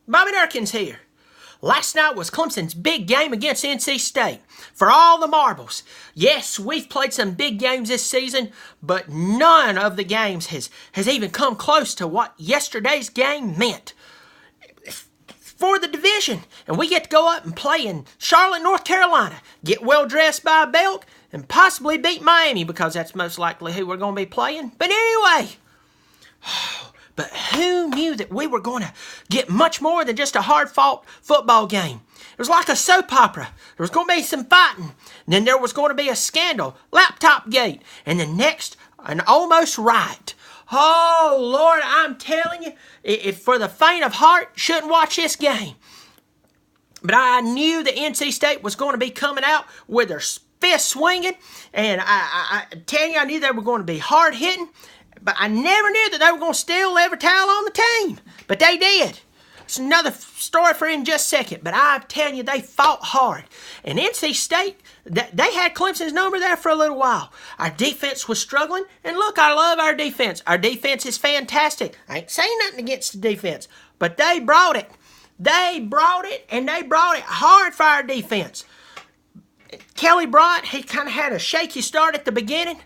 Bobby Dirkens here. Last night was Clemson's big game against NC State. For all the marbles. Yes, we've played some big games this season, but none of the games has even come close to what yesterday's game meant. For the division, and we get to go up and play in Charlotte, North Carolina, get well dressed by a Belk, and possibly beat Miami, because that's most likely who we're going to be playing. But anyway, but who knew that we were going to get much more than just a hard-fought football game? It was like a soap opera. There was going to be some fighting, and then there was going to be a scandal, laptop gate, and the next, an almost riot. Oh, Lord, I'm telling you, if for the faint of heart, shouldn't watch this game. But I knew that NC State was going to be coming out with their fists swinging, and I tell you, I knew they were going to be hard-hitting, but I never knew that they were going to steal every towel on the team. But they did. It's another story for in just a second, but I'm telling you, they fought hard. And NC State, they had Clemson's number there for a little while. Our defense was struggling, and look, I love our defense. Our defense is fantastic. I ain't saying nothing against the defense, but they brought it. They brought it, and they brought it hard for our defense. Kelly Bryant, he kind of had a shaky start at the beginning,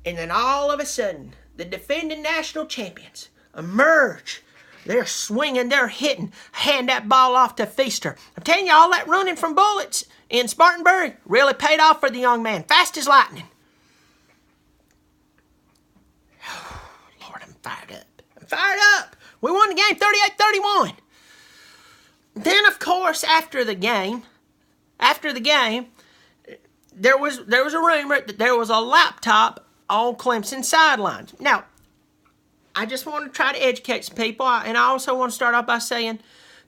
and then all of a sudden, the defending national champions emerge. They're swinging, they're hitting, hand that ball off to Feaster. I'm telling you, all that running from bullets in Spartanburg really paid off for the young man. Fast as lightning. Lord, I'm fired up. I'm fired up. We won the game 38-31. Then, of course, after the game, there was a rumor that there was a laptop on Clemson sidelines. Now, I just want to try to educate some people, and I also want to start off by saying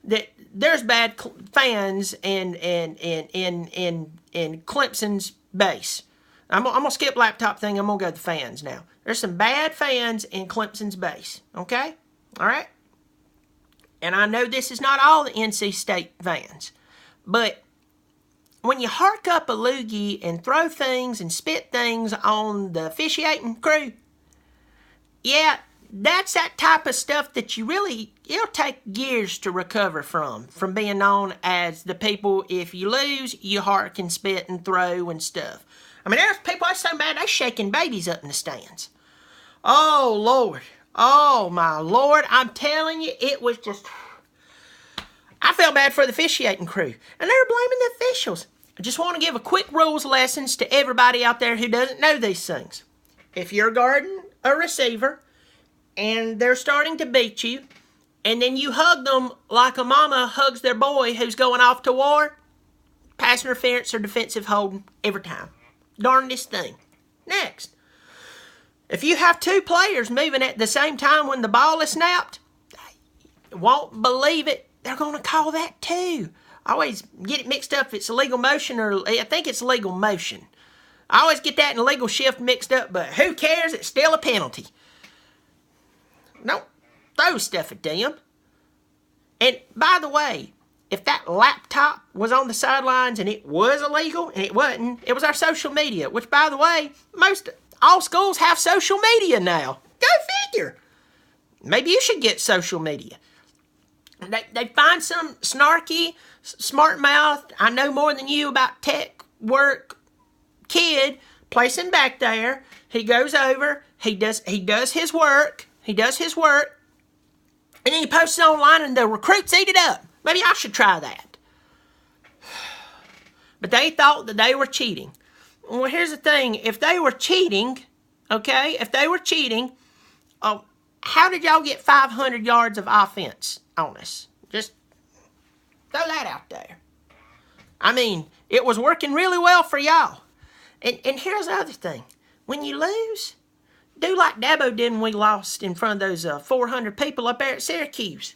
that there's bad fans in Clemson's base. I'm gonna skip laptop thing. I'm gonna go to the fans now. There's some bad fans in Clemson's base. Okay, all right. And I know this is not all the NC State fans, but when you hark up a loogie and throw things and spit things on the officiating crew, yeah, that's that type of stuff that it'll take years to recover from being known as the people, if you lose, you hark and spit and throw and stuff. I mean, there's people that's so bad, they're shaking babies up in the stands. Oh, Lord. Oh, my Lord. I'm telling you, it was just... I felt bad for the officiating crew, and they were blaming the officials. I just want to give a quick rules lessons to everybody out there who doesn't know these things. If you're guarding a receiver and they're starting to beat you, and then you hug them like a mama hugs their boy who's going off to war, pass interference or defensive holding every time. Darndest thing. Next, if you have two players moving at the same time when the ball is snapped, won't believe it, they're going to call that too. I always get it mixed up if it's illegal motion or I think it's legal motion. I always get that and legal shift mixed up, but who cares? It's still a penalty. Don't throw stuff at them. And by the way, if that laptop was on the sidelines and it was illegal, and it wasn't, it was our social media, which, by the way, all schools have social media now. Go figure. Maybe you should get social media. They find some snarky, smart mouth, I know more than you about tech work kid placing back there. He goes over, he does his work, and then he posts it online and the recruits eat it up. Maybe I should try that. But they thought that they were cheating. Well, here's the thing. If they were cheating, okay, how did y'all get 500 yards of offense on us? Just throw that out there. I mean, it was working really well for y'all. And here's the other thing. When you lose, do like Dabo did when we lost in front of those 400 people up there at Syracuse.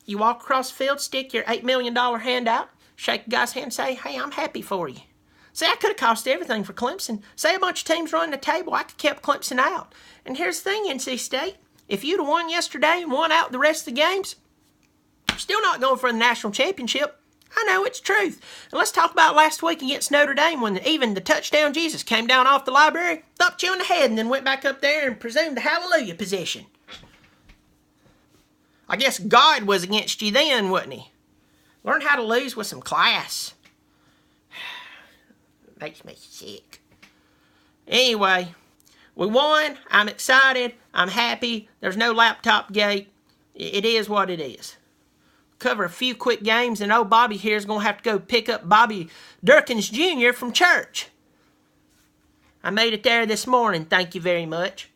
You walk across the field, stick your $8 million hand out, shake the guy's hand and say, hey, I'm happy for you. See, I could have cost everything for Clemson. Say a bunch of teams running the table, I could have kept Clemson out. And here's the thing, NC State. If you'd have won yesterday and won out the rest of the games, you're still not going for the national championship. I know, it's truth. And let's talk about last week against Notre Dame when even the touchdown Jesus came down off the library, thumped you in the head, and then went back up there and presumed the hallelujah position. I guess God was against you then, wasn't he? Learn how to lose with some class. Makes me sick. Anyway, we won. I'm excited. I'm happy. There's no laptop gate. It is what it is. Cover a few quick games, and old Bobby here is going to have to go pick up Bobby Dirkens Jr. from church. I made it there this morning. Thank you very much.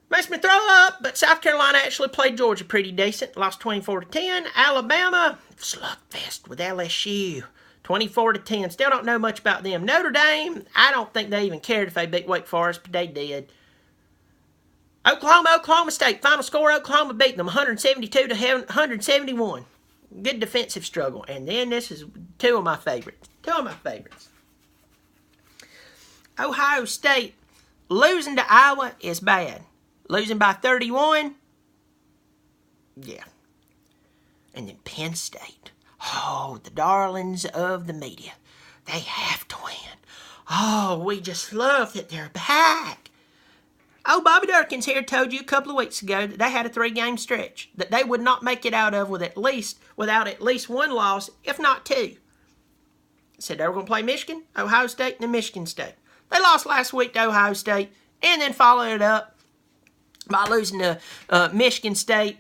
Makes me throw up, but South Carolina actually played Georgia pretty decent. Lost 24-10. Alabama, slugfest with LSU. 24-10. Still don't know much about them. Notre Dame, I don't think they even cared if they beat Wake Forest, but they did. Oklahoma State. Final score, Oklahoma beat them 172 to 171. Good defensive struggle. And then this is two of my favorites. Ohio State losing to Iowa is bad. Losing by 31, yeah. And then Penn State. Oh, the darlings of the media. They have to win. Oh, we just love that they're back. Oh, Bobby Dirkens here told you a couple of weeks ago that they had a 3-game stretch that they would not make it out of without at least one loss, if not two. Said they were going to play Michigan, Ohio State, and then Michigan State. They lost last week to Ohio State and then followed it up by losing to Michigan State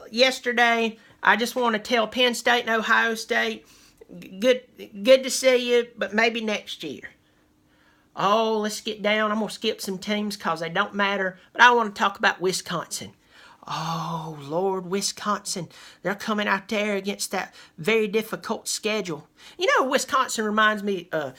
yesterday. I just want to tell Penn State and Ohio State, good to see you, but maybe next year. Oh, let's get down. I'm going to skip some teams because they don't matter. But I want to talk about Wisconsin. Oh, Lord, Wisconsin. They're coming out there against that very difficult schedule. You know, Wisconsin reminds me of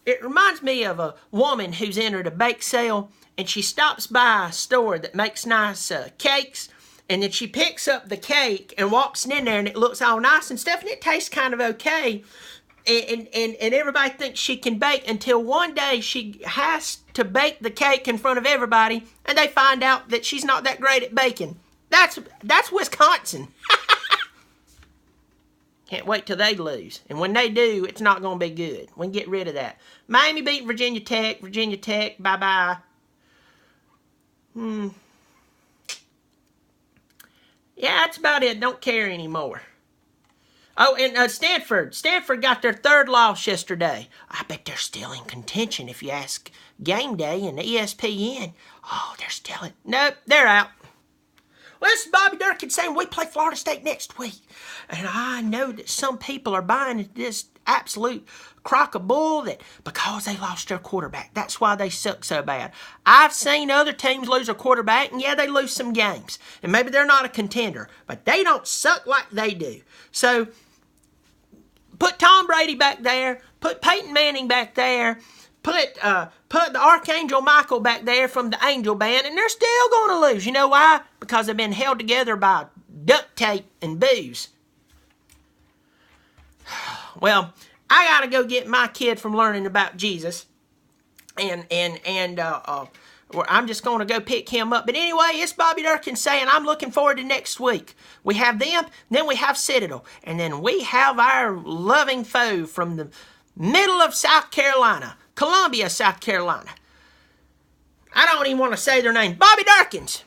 a woman who's entered a bake sale, and she stops by a store that makes nice cakes, and then she picks up the cake and walks in there, and it looks all nice and stuff, and it tastes kind of okay. And everybody thinks she can bake until one day she has to bake the cake in front of everybody, and they find out that she's not that great at baking. That's Wisconsin. Can't wait till they lose. And when they do, it's not going to be good. We can get rid of that. Miami beat Virginia Tech. Virginia Tech, bye-bye. Yeah, that's about it. Don't care anymore. Oh, and Stanford. Stanford got their 3rd loss yesterday. I bet they're still in contention if you ask Game Day and ESPN. Oh, they're still in. Nope, they're out. Well, this is Bobby Dirkens saying we play Florida State next week. And I know that some people are buying this absolute crock of bull that because they lost their quarterback, that's why they suck so bad. I've seen other teams lose a quarterback, and yeah, they lose some games. And maybe they're not a contender, but they don't suck like they do. So put Tom Brady back there, put Peyton Manning back there, put the Archangel Michael back there from the Angel Band, and they're still going to lose. You know why? Because they've been held together by duct tape and booze. Well, I got to go get my kid from learning about Jesus, and I'm just going to go pick him up. But anyway, it's Bobby Dirkens saying I'm looking forward to next week. We have them, then we have Citadel, and then we have our loving foe from the middle of South Carolina, Columbia, South Carolina. I don't even want to say their name. Bobby Dirkens.